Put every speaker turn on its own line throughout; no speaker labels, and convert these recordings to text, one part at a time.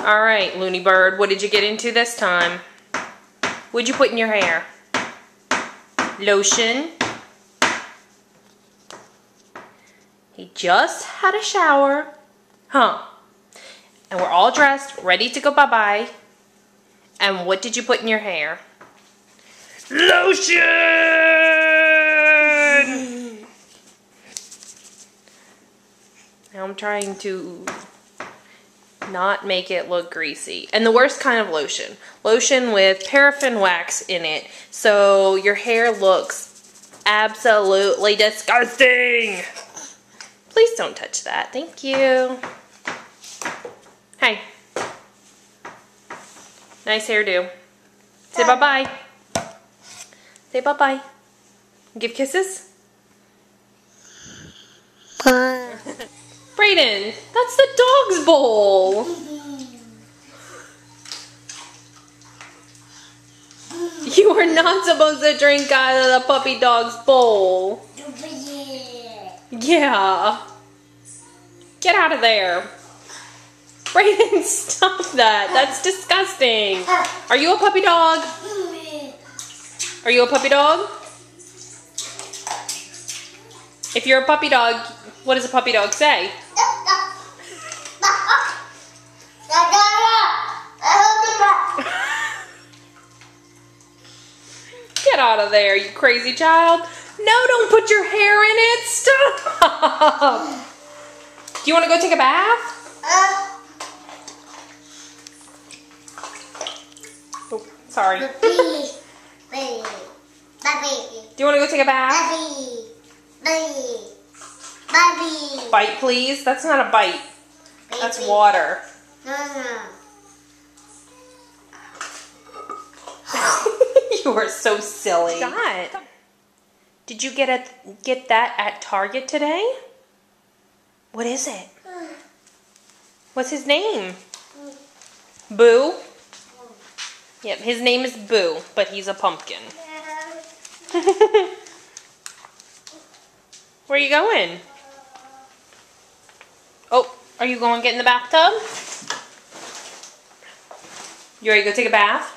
All right, Looney Bird, what did you get into this time? What'd you put in your hair? Lotion. He just had a shower. Huh. And we're all dressed, ready to go bye-bye. And what did you put in your hair? Lotion! Now I'm trying to not make it look greasy. And the worst kind of lotion. Lotion with paraffin wax in it. So your hair looks absolutely disgusting. Please don't touch that. Thank you. Hey. Nice hairdo. Say bye-bye. Say bye-bye. Give kisses. Brayden, that's the dog's bowl. You are not supposed to drink out of the puppy dog's bowl. Yeah. Get out of there. Brayden, stop that. That's disgusting. Are you a puppy dog? Are you a puppy dog? If you're a puppy dog, what does a puppy dog say? Get out of there, you crazy child. No, don't put your hair in it. Stop. Do you want to go take a bath? Oh, sorry. Do you want to go take a bath? Bite, please. That's not a bite. That's water. You are so silly. Stop. Did you get that at Target today? What is it? What's his name? Boo? Yep, his name is Boo, but he's a pumpkin. Where are you going? Oh, are you going to get in the bathtub? You ready to go take a bath?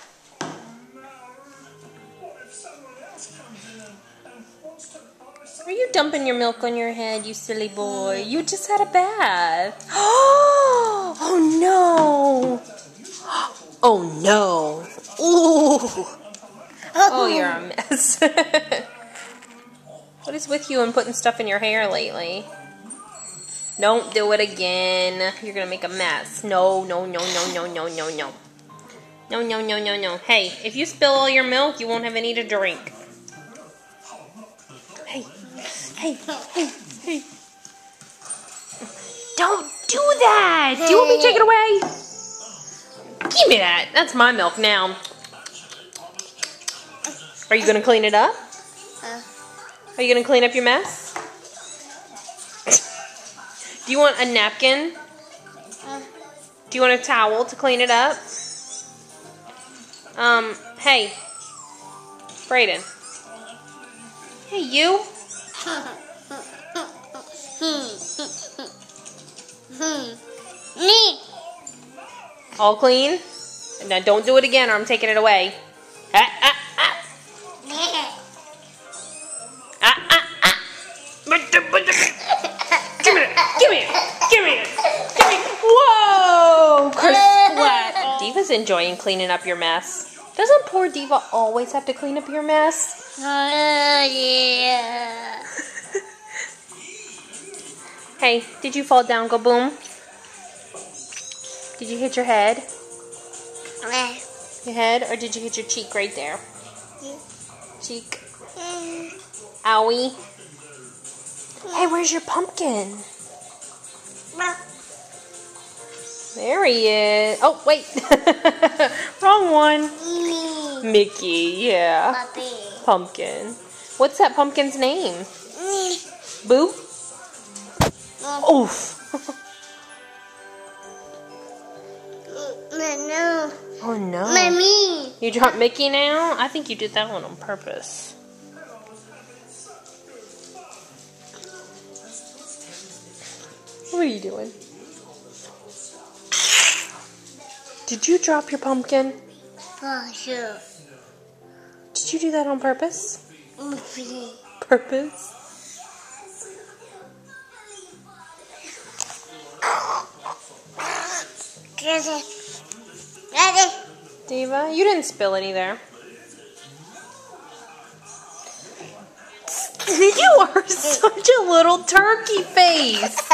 Are you dumping your milk on your head, you silly boy? You just had a bath. Oh no! Oh no! Ooh! Oh, you're a mess. What is with you and putting stuff in your hair lately? Don't do it again. You're gonna make a mess. No, no, no, no, no, no, no, no. No, no, no, no, no. Hey, if you spill all your milk, you won't have any to drink. Hey, hey, hey, hey. Don't do that! Do you want me to take it away? Give me that. That's my milk now. Are you gonna clean it up? Are you gonna clean up your mess? Do you want a napkin? Do you want a towel to clean it up? Hey. Brayden. Hey, you. Me. All clean? Now don't do it again or I'm taking it away. Ah, ah, ah. Give me it. Whoa! Kersplat. Diva's enjoying cleaning up your mess. Doesn't poor Diva always have to clean up your mess? Yeah. Hey, did you fall down, go boom? Did you hit your head? Your head, or did you hit your cheek right there? Cheek. Owie. Hey, where's your pumpkin? There he is. Oh, wait. Wrong one. Mickey, yeah. Pumpkin. What's that pumpkin's name? Boo? Oof.
No.
Oh, no.
Mommy.
You dropped Mickey now? I think you did that one on purpose. What are you doing? Did you drop your pumpkin?
Oh, sure.
Did you do that on purpose?
Movie.
Purpose?
Ready. Ready.
Diva, you didn't spill any there. You are such a little turkey face.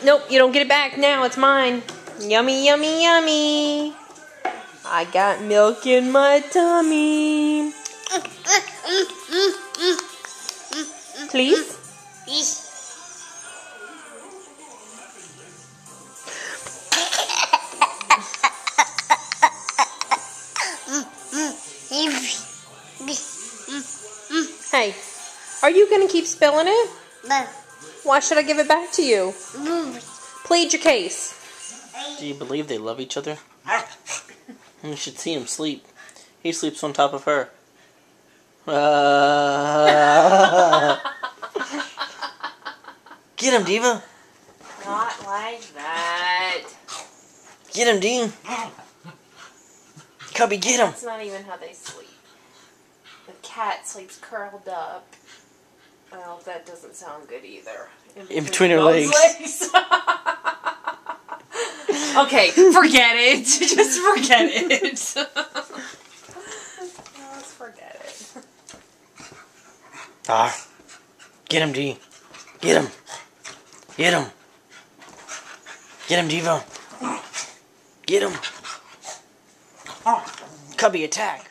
Nope, you don't get it back now. It's mine. Yummy, yummy, yummy. I got milk in my tummy. Please? Hey, are you going to keep spilling it? Why should I give it back to you? Plead your case.
Do you believe they love each other? You should see him sleep. He sleeps on top of her. Get him, Diva.
Not like that.
Get him, Dean. Cubby, get him.
That's not even how they sleep. The cat sleeps curled up. Well, that doesn't sound good either.
In between her legs.
Okay, forget it. Just forget it. Let's forget it.
Get him, D. Get him. Get him. Get him, Devo. Get him. Cubby, attack.